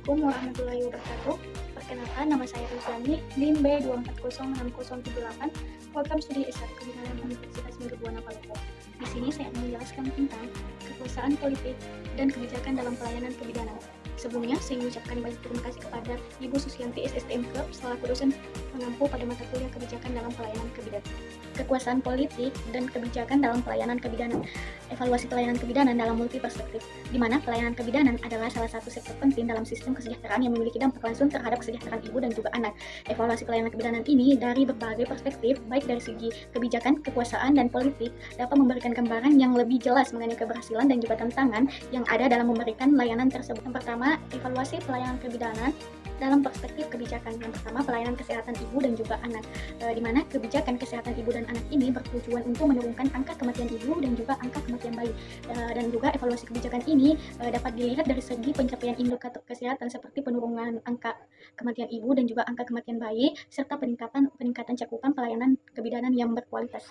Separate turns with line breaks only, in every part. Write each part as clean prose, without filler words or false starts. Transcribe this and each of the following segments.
Assalamualaikum warahmatullahi wabarakatuh. Perkenalkan, nama saya Rizani, NIM B2406078, Program Studi S1 Kebidanan Universitas Mercubuana Palopo. Di sini saya akan menjelaskan tentang kekuasaan politik dan kebijakan dalam pelayanan kebidanan. Sebelumnya, saya mengucapkan banyak terima kasih kepada Ibu Susianti SSTM Club selaku dosen pengampu pada mata kuliah kebijakan dalam pelayanan kebidanan. Kekuasaan politik dan kebijakan dalam pelayanan kebidanan. Evaluasi pelayanan kebidanan dalam multi perspektif, di mana pelayanan kebidanan adalah salah satu sektor penting dalam sistem kesejahteraan yang memiliki dampak langsung terhadap kesejahteraan ibu dan juga anak. Evaluasi pelayanan kebidanan ini dari berbagai perspektif, baik dari segi kebijakan, kekuasaan, dan politik, dapat memberikan gambaran yang lebih jelas mengenai keberhasilan dan juga tantangan yang ada dalam memberikan layanan tersebut. Yang pertama, evaluasi pelayanan kebidanan dalam perspektif kebijakan. Yang pertama, pelayanan kesehatan ibu dan juga anak, di mana kebijakan kesehatan ibu dan anak ini bertujuan untuk menurunkan angka kematian ibu dan juga angka kematian bayi. Dan juga evaluasi kebijakan ini dapat dilihat dari segi pencapaian indikator kesehatan seperti penurunan angka kematian ibu dan juga angka kematian bayi, serta peningkatan cakupan pelayanan kebidanan yang berkualitas.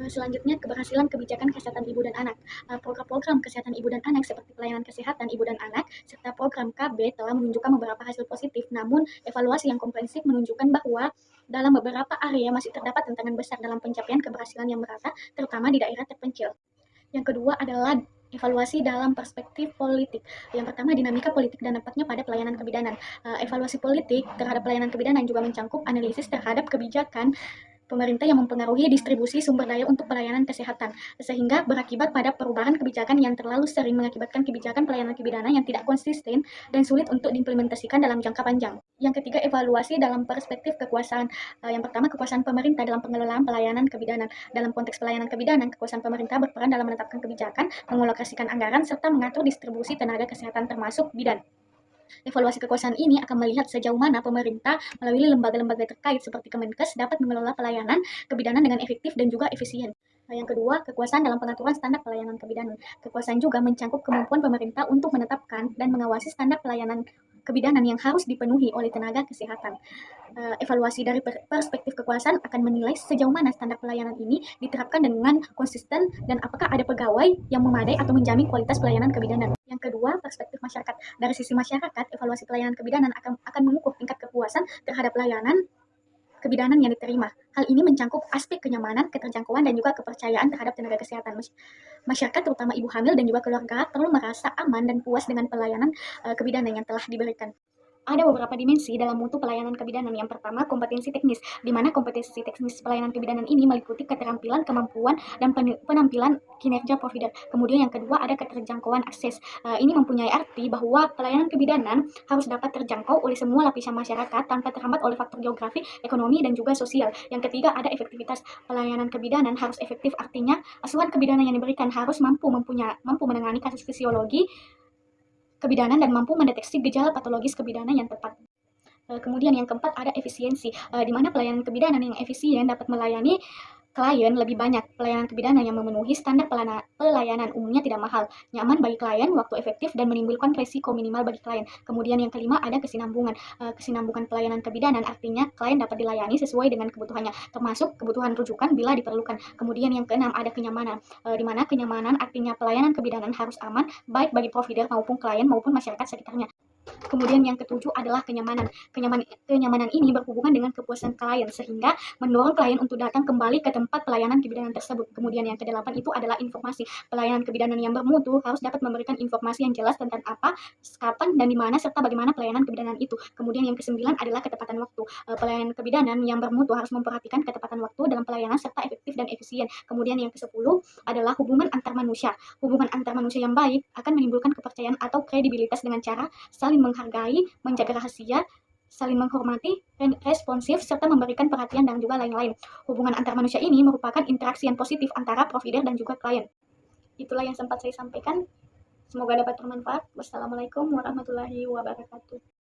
Selanjutnya, keberhasilan kebijakan kesehatan ibu dan anak. Program-program kesehatan ibu dan anak seperti pelayanan kesehatan ibu dan anak serta program KB telah menunjukkan beberapa hasil positif, namun evaluasi yang komprehensif menunjukkan bahwa dalam beberapa area masih terdapat tantangan besar dalam pencapaian keberhasilan yang merata, terutama di daerah terpencil. Yang kedua adalah evaluasi dalam perspektif politik. Yang pertama, dinamika politik dan dampaknya pada pelayanan kebidanan. Evaluasi politik terhadap pelayanan kebidanan juga mencakup analisis terhadap kebijakan pemerintah yang mempengaruhi distribusi sumber daya untuk pelayanan kesehatan, sehingga berakibat pada perubahan kebijakan yang terlalu sering mengakibatkan kebijakan pelayanan kebidanan yang tidak konsisten dan sulit untuk diimplementasikan dalam jangka panjang. Yang ketiga, evaluasi dalam perspektif kekuasaan. Yang pertama, kekuasaan pemerintah dalam pengelolaan pelayanan kebidanan. Dalam konteks pelayanan kebidanan, kekuasaan pemerintah berperan dalam menetapkan kebijakan, mengalokasikan anggaran, serta mengatur distribusi tenaga kesehatan termasuk bidan. Evaluasi kekuasaan ini akan melihat sejauh mana pemerintah melalui lembaga-lembaga terkait seperti Kemenkes dapat mengelola pelayanan kebidanan dengan efektif dan juga efisien. Yang kedua, kekuasaan dalam pengaturan standar pelayanan kebidanan. Kekuasaan juga mencakup kemampuan pemerintah untuk menetapkan dan mengawasi standar pelayanan kebidanan yang harus dipenuhi oleh tenaga kesehatan. Evaluasi dari perspektif kekuasaan akan menilai sejauh mana standar pelayanan ini diterapkan dengan konsisten dan apakah ada pegawai yang memadai atau menjamin kualitas pelayanan kebidanan. Yang kedua, perspektif masyarakat. Dari sisi masyarakat, evaluasi pelayanan kebidanan akan mengukur tingkat kepuasan terhadap layanan kebidanan yang diterima. Hal ini mencakup aspek kenyamanan, keterjangkauan, dan juga kepercayaan terhadap tenaga kesehatan. Masyarakat, terutama ibu hamil dan juga keluarga, perlu merasa aman dan puas dengan pelayanan kebidanan yang telah diberikan. Ada beberapa dimensi dalam mutu pelayanan kebidanan. Yang pertama, kompetensi teknis, di mana kompetensi teknis pelayanan kebidanan ini meliputi keterampilan, kemampuan, dan penampilan kinerja provider. Kemudian yang kedua, ada keterjangkauan akses. Ini mempunyai arti bahwa pelayanan kebidanan harus dapat terjangkau oleh semua lapisan masyarakat tanpa terhambat oleh faktor geografi, ekonomi, dan juga sosial. Yang ketiga, ada efektivitas. Pelayanan kebidanan harus efektif, artinya asuhan kebidanan yang diberikan harus mampu menangani kasus fisiologi kebidanan dan mampu mendeteksi gejala patologis kebidanan yang tepat. Kemudian yang keempat, ada efisiensi, di mana pelayanan kebidanan yang efisien dapat melayani klien lebih banyak. Pelayanan kebidanan yang memenuhi standar pelayanan umumnya tidak mahal, nyaman bagi klien, waktu efektif, dan menimbulkan resiko minimal bagi klien. Kemudian yang kelima, ada kesinambungan. Kesinambungan pelayanan kebidanan artinya klien dapat dilayani sesuai dengan kebutuhannya, termasuk kebutuhan rujukan bila diperlukan. Kemudian yang keenam, ada kenyamanan, di mana kenyamanan artinya pelayanan kebidanan harus aman, baik bagi provider maupun klien maupun masyarakat sekitarnya. Kemudian yang ketujuh adalah kenyamanan. Kenyamanan ini berhubungan dengan kepuasan klien, sehingga mendorong klien untuk datang kembali ke tempat pelayanan kebidanan tersebut. Kemudian yang kedelapan itu adalah informasi. Pelayanan kebidanan yang bermutu harus dapat memberikan informasi yang jelas tentang apa, kapan, dan di mana, serta bagaimana pelayanan kebidanan itu. Kemudian yang kesembilan adalah ketepatan waktu. Pelayanan kebidanan yang bermutu harus memperhatikan ketepatan waktu dalam pelayanan serta efektif dan efisien. Kemudian yang kesepuluh adalah hubungan antar manusia. Hubungan antar manusia yang baik akan menimbulkan kepercayaan atau kredibilitas dengan cara saling menghargai, menjaga rahasia, saling menghormati, responsif, serta memberikan perhatian dan juga lain-lain. Hubungan antar manusia ini merupakan interaksi yang positif antara provider dan juga klien. Itulah yang sempat saya sampaikan. Semoga dapat bermanfaat. Wassalamualaikum warahmatullahi wabarakatuh.